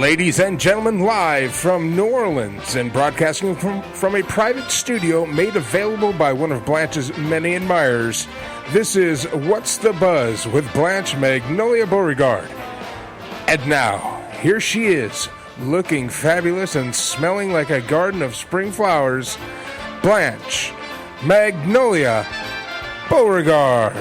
Ladies and gentlemen, live from New Orleans and broadcasting from a private studio made available by one of Blanche's many admirers, this is What's the Buzz with Blanche Magnolia Beauregard. And now, here she is, looking fabulous and smelling like a garden of spring flowers, Blanche Magnolia Beauregard.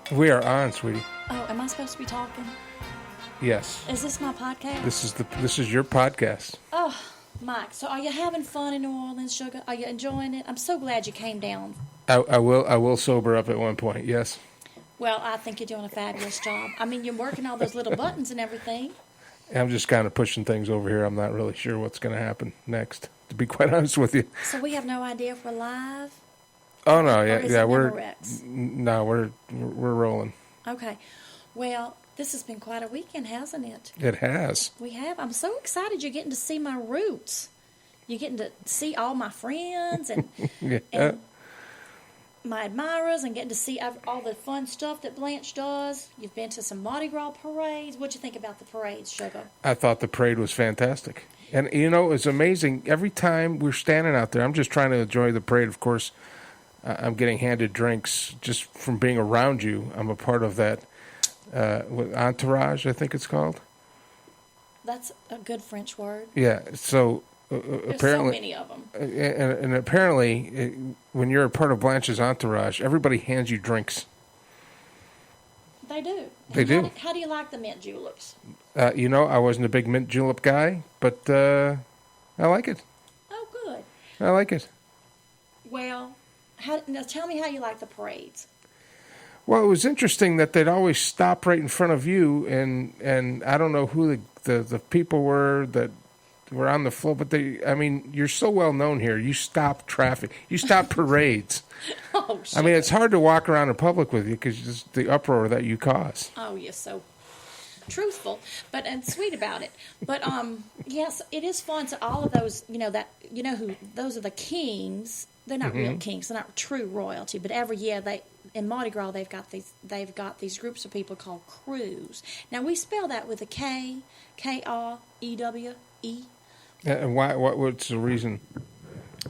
We are on, sweetie. Oh, am I supposed to be talking? Yes. Is this my podcast? This is your podcast. Oh, Mike. So, are you having fun in New Orleans, sugar? Are you enjoying it? I'm so glad you came down. I will sober up at one point. Yes. Well, I think you're doing a fabulous job. I mean, you're working all those little buttons and everything. I'm just kind of pushing things over here. I'm not really sure what's going to happen next, to be quite honest with you. So we have no idea if we're live. Oh no, we're rolling. Okay, well, this has been quite a weekend, hasn't it? It has. We have. I'm so excited you're getting to see my roots. You're getting to see all my friends and, yeah. and my admirers, and getting to see all the fun stuff that Blanche does. You've been to some Mardi Gras parades. What'd you think about the parades, sugar? I thought the parade was fantastic, and it's amazing. Every time we're standing out there, I'm just trying to enjoy the parade. Of course, I'm getting handed drinks just from being around you. I'm a part of that entourage, I think it's called. That's a good French word. Yeah, so There's apparently, so many of them. And apparently, when you're a part of Blanche's entourage, everybody hands you drinks. They do. They do. How do you like the mint juleps? I wasn't a big mint julep guy, but I like it. Oh, good. I like it. Well, now tell me how you like the parades. Well, it was interesting that they'd always stop right in front of you, and I don't know who the people were that were on the floor, but you're so well known here. You stop traffic. You stop parades. Oh, shit. I mean, it's hard to walk around in public with you because the uproar that you cause. Oh, you're so truthful, and sweet about it. But yes, it is fun. So all of those, those are the kings. They're not real kings. They're not true royalty. But every year in Mardi Gras they've got these groups of people called crews. Now we spell that with a K, K-R-E-W-E. And what's the reason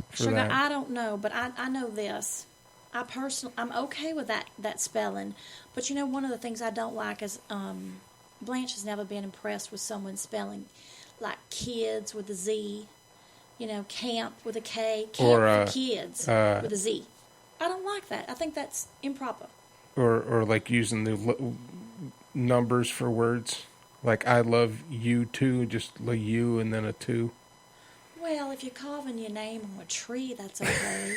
for Sugar, that? I don't know, but I know this. I'm okay with that spelling. But one of the things I don't like is Blanche has never been impressed with someone spelling like kids with a Z. Camp with a K, camp for kids with a Z. I don't like that. I think that's improper. Or like using the numbers for words. Like, I love you too, just like you and then a 2. Well, if you're carving your name on a tree, that's okay.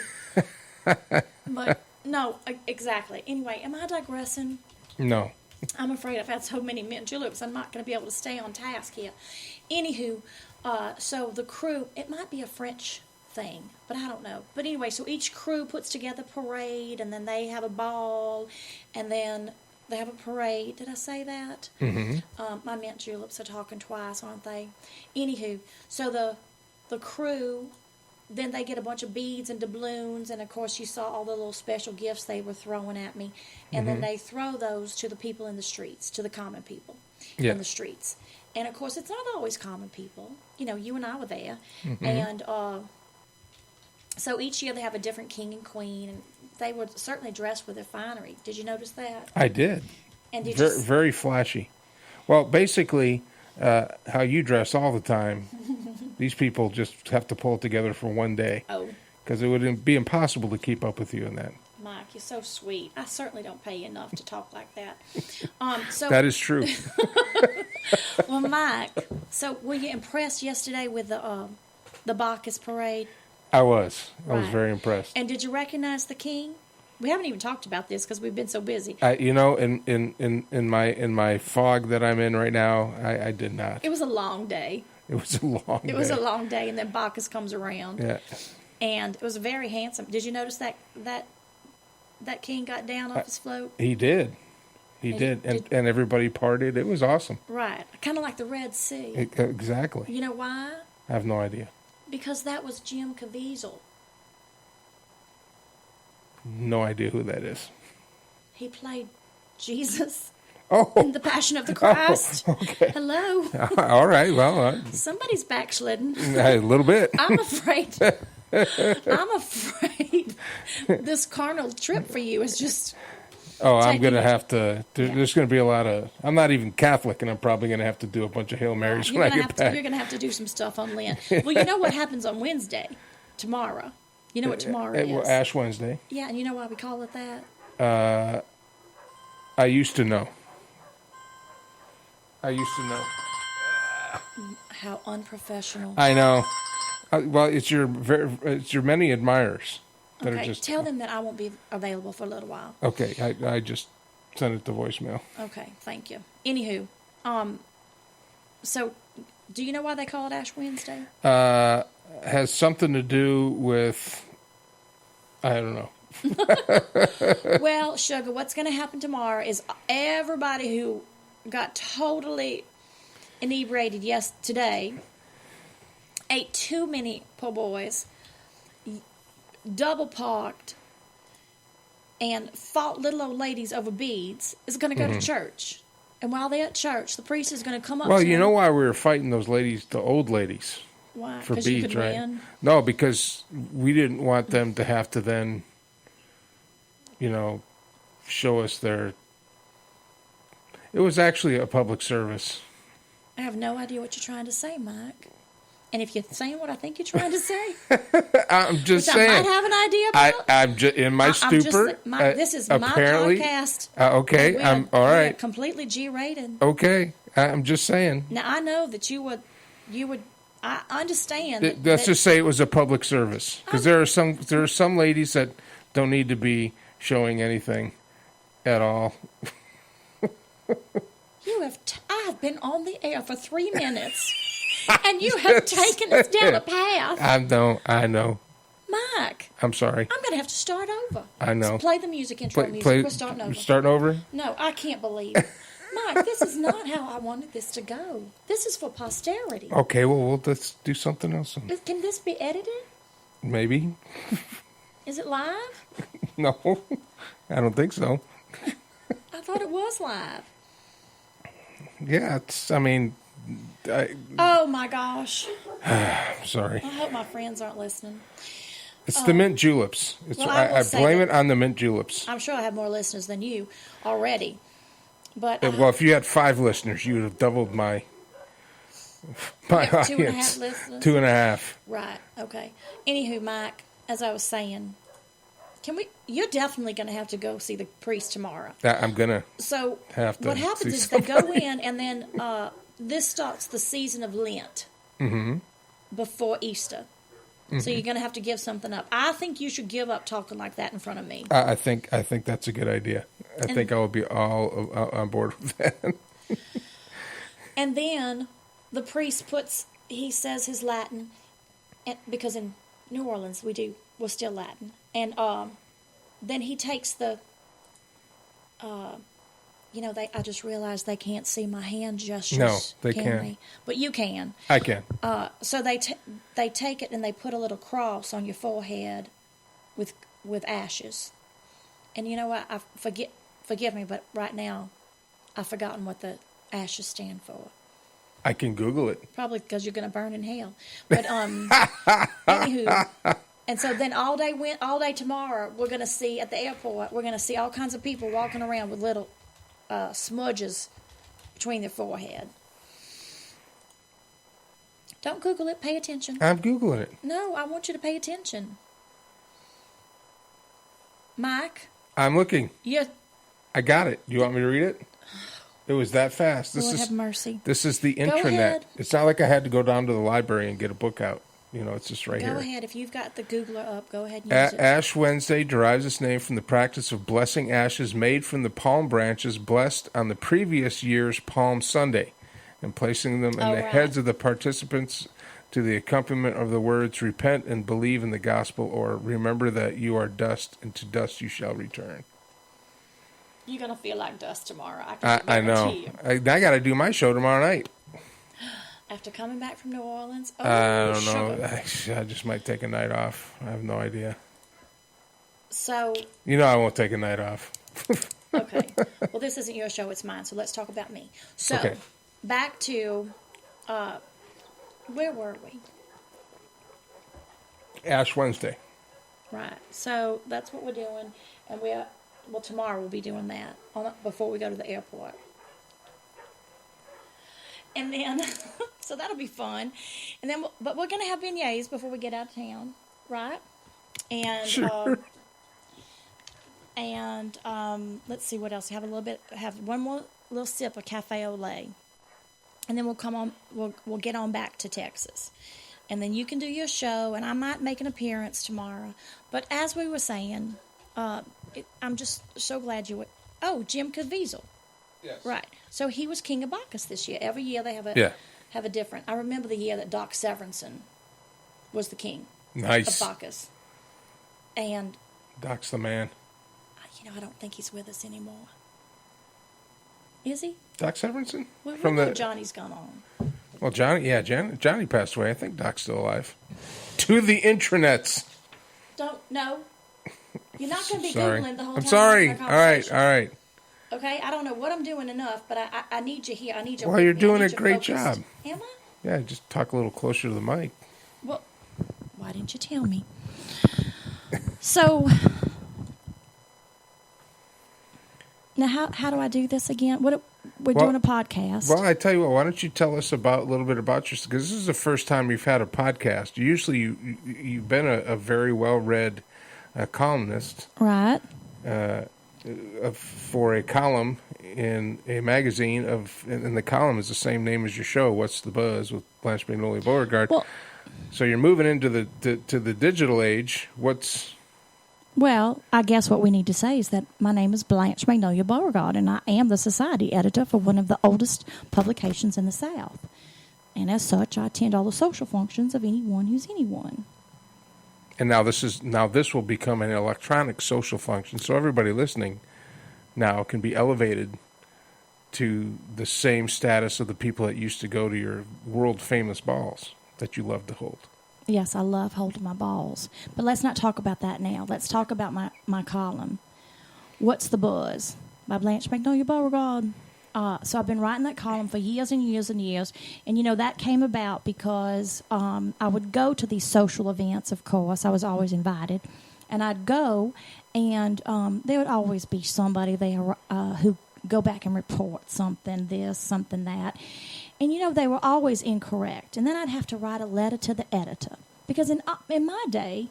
But, no, exactly. Anyway, am I digressing? No. I'm afraid I've had so many mint juleps, I'm not going to be able to stay on task here. Anywho, so the crew, it might be a French thing, but I don't know. But anyway, so each crew puts together a parade, and then they have a ball, and then they have a parade. Did I say that? Mm-hmm. My mint juleps are talking twice, aren't they? Anywho, so the crew, then they get a bunch of beads and doubloons, and of course you saw all the little special gifts they were throwing at me, and then they throw those to the people in the streets, to the common people in the streets. And of course it's not always common people. You and I were there, and so each year they have a different king and queen, and they were certainly dressed with their finery. Did you notice that? I did. And very flashy. Well, basically, how you dress all the time, these people just have to pull it together for one day. Oh. Because it would be impossible to keep up with you in that. Mike, you're so sweet. I certainly don't pay you enough to talk like that. So that is true. Well, Mike, so were you impressed yesterday with the Bacchus parade? I was. I was Right. very impressed. And did you recognize the king? We haven't even talked about this because we've been so busy. In my fog that I'm in right now, I did not. It was a long day. It was a long day. It was a long day, and then Bacchus comes around. Yeah. And it was very handsome. Did you notice that king got down off his float? He did. He did. And everybody partied. It was awesome. Right. Kind of like the Red Sea. Exactly. You know why? I have no idea. Because that was Jim Caviezel. No idea who that is. He played Jesus Oh, in The Passion of the Christ. okay. Hello. All right. Well, Somebody's backslidden. a little bit. I'm afraid. This carnal trip for you is just. Oh, I'm going to have to. There's going to be a lot of. I'm not even Catholic, and I'm probably going to have to do a bunch of Hail Marys when I get back. You're going to have to do some stuff on Lent. Well, you know what happens on Wednesday? Tomorrow. You know what tomorrow is? Ash Wednesday. Yeah, and you know why we call it that? I used to know. How unprofessional. I know. Well, it's your many admirers that are just. Tell them that I won't be available for a little while. Okay, I just sent it to voicemail. Okay, thank you. Anywho, so do you know why they call it Ash Wednesday? Has something to do with. I don't know. Well, sugar, what's going to happen tomorrow is everybody who got totally inebriated today, ate too many po' boys, double parked, and fought little old ladies over beads, is going to go to church. And while they're at church, the priest is going to come up to Well, you them. know why we were fighting those ladies, the old ladies? Why? For 'Cause beads, you could right? win? No, because we didn't want them to have to then, show us their. It was actually a public service. I have no idea what you're trying to say, Mike. And if you're saying what I think you're trying to say, I'm just which saying. I might have an idea about. I'm just in my stupor. This is apparently, my podcast. Okay, I'm all We are right. completely G-rated. Okay, I'm just saying. Now I know that you would. I understand. Let's just say it was a public service because there are some ladies that don't need to be showing anything at all. I have been on the air for 3 minutes, and you have taken us down a path. I know. Mike, I'm sorry. I'm going to have to start over. I know. So play the music, intro music. We're starting over. Starting over? No, I can't believe it. Mike, this is not how I wanted this to go. This is for posterity. Okay, well, let's do something else. Can this be edited? Maybe. Is it live? No, I don't think so. I thought it was live. Yeah, Oh, my gosh. sorry. I hope my friends aren't listening. It's the mint juleps. I blame it on the mint juleps. I'm sure I have more listeners than you already. But Well, if you had 5 listeners, you would have doubled my audience. 2.5 listeners? 2.5. Right, okay. Anywho, Mike, as I was saying, you're definitely going to have to go see the priest tomorrow. I'm going to have to. What happens is they go in, and then this starts the season of Lent before Easter. So you're going to have to give something up. I think you should give up talking like that in front of me. I think that's a good idea. I think I will be all on board with that. And then the priest he says his Latin, because in New Orleans we're still Latin. And then he takes the, I just realized they can't see my hand gestures. No, they can't. They? But you can. I can. So they take it and they put a little cross on your forehead with ashes. And you know what? Forgive me, but right now I've forgotten what the ashes stand for. I can Google it. Probably because you're going to burn in hell. But anywho, and so then all day tomorrow we're going to see at the airport. We're going to see all kinds of people walking around with little smudges between their forehead. Don't Google it. Pay attention. I'm Googling it. No, I want you to pay attention. Mike? I'm looking. Yeah. I got it. You want me to read it? It was that fast. Lord have mercy. This is the intranet. ahead. It's not like I had to go down to the library and get a book out. It's just right here. Go ahead. If you've got the Googler up, go ahead and use it. Ash Wednesday derives its name from the practice of blessing ashes made from the palm branches blessed on the previous year's Palm Sunday and placing them in the heads of the participants to the accompaniment of the words, repent and believe in the gospel, or remember that you are dust, and to dust you shall return. You're going to feel like dust tomorrow. I know. you. I got to do my show tomorrow night. After coming back from New Orleans? Oh, I don't sugar. know. I just might take a night off. I have no idea. So. You know I won't take a night off. Okay. Well, this isn't your show, it's mine, so let's talk about me. So, okay. Back to, where were we? Ash Wednesday. Right. So, that's what we're doing, and tomorrow we'll be doing that before we go to the airport. And then, so that'll be fun. And then, but we're going to have beignets before we get out of town, right? And, sure. Let's see what else. Have one more little sip of cafe au lait, and then we'll get on back to Texas, and then you can do your show, and I might make an appearance tomorrow. But as we were saying, I'm just so glad you were. Oh, Jim Caviezel. Yes. Right. So he was King of Bacchus this year. Every year they have a different. I remember the year that Doc Severinsen was the king. Nice. Of Bacchus. And Doc's the man. I don't think he's with us anymore. Is he? Doc Severinsen? Well, Johnny's gone on. Well, Johnny passed away. I think Doc's still alive. To the intranets. No. You're not going to be Sorry. Googling the whole I'm time. sorry. All right. Okay, I don't know what I'm doing enough, but I need you here. I need you. Well, you're doing a great focused. job. Am I? Yeah, just talk a little closer to the mic. Well, why didn't you tell me? So, now how do I do this again? We're doing a podcast. Well, I tell you what. Why don't you tell us a little bit about yourself? Because this is the first time you've had a podcast. Usually, you've been a very well-read columnist, right? For a column in a magazine and the column is the same name as your show. What's the Buzz with Blanche Magnolia Beaugarde? Well, so you're moving into the digital age. Well, I guess what we need to say is that my name is Blanche Magnolia Beaugarde, and I am the society editor for one of the oldest publications in the South. And as such, I attend all the social functions of anyone who's anyone. And now this will become an electronic social function, so everybody listening now can be elevated to the same status of the people that used to go to your world famous balls that you love to hold. Yes, I love holding my balls. But let's not talk about that now. Let's talk about my column. What's the Buzz? By Blanche Magnolia Beauregard. So I've been writing that column for years and years and years. And, that came about because I would go to these social events, of course. I was always invited. And I'd go, and there would always be somebody there who go back and report something this, something that. And, they were always incorrect. And then I'd have to write a letter to the editor. Because in my day,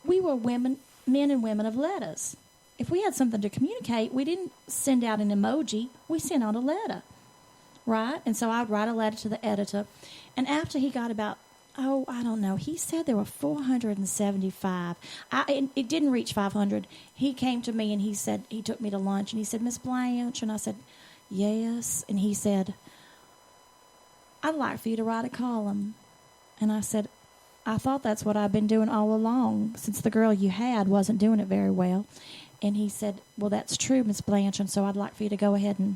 we were men and women of letters. If we had something to communicate, we didn't send out an emoji. We sent out a letter, right? And so I'd write a letter to the editor. And after he got about, I don't know, he said there were 475. It didn't reach 500. He came to me and he said, he took me to lunch and he said, Miss Blanche, and I said, yes. And he said, I'd like for you to write a column. And I said, I thought that's what I've been doing all along, since the girl you had wasn't doing it very well. And he said, well, that's true, Miss Blanche, and so I'd like for you to go ahead and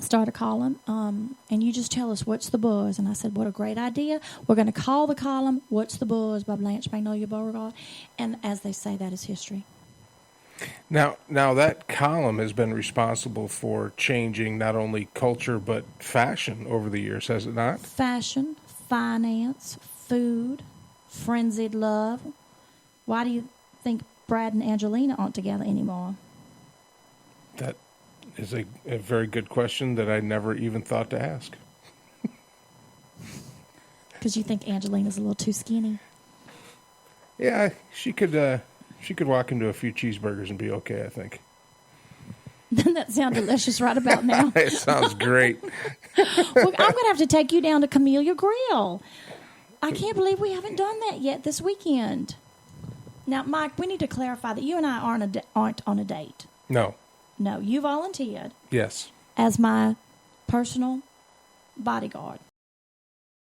start a column, and you just tell us what's the Buzz. And I said, what a great idea. We're going to call the column What's the Buzz by Blanche Magnolia Beauregard. And as they say, that is history. Now that column has been responsible for changing not only culture but fashion over the years, has it not? Fashion, finance, food, frenzied love. Why do you think Brad and Angelina aren't together anymore? That is a very good question that I never even thought to ask. Because you think Angelina's a little too skinny? Yeah, she could walk into a few cheeseburgers and be okay, I think. Doesn't that sound delicious right about now? It sounds great. Well, I'm going to have to take you down to Camellia Grill. I can't believe we haven't done that yet this weekend. Now, Mike, we need to clarify that you and I aren't on a date. No. No, you volunteered. Yes. As my personal bodyguard.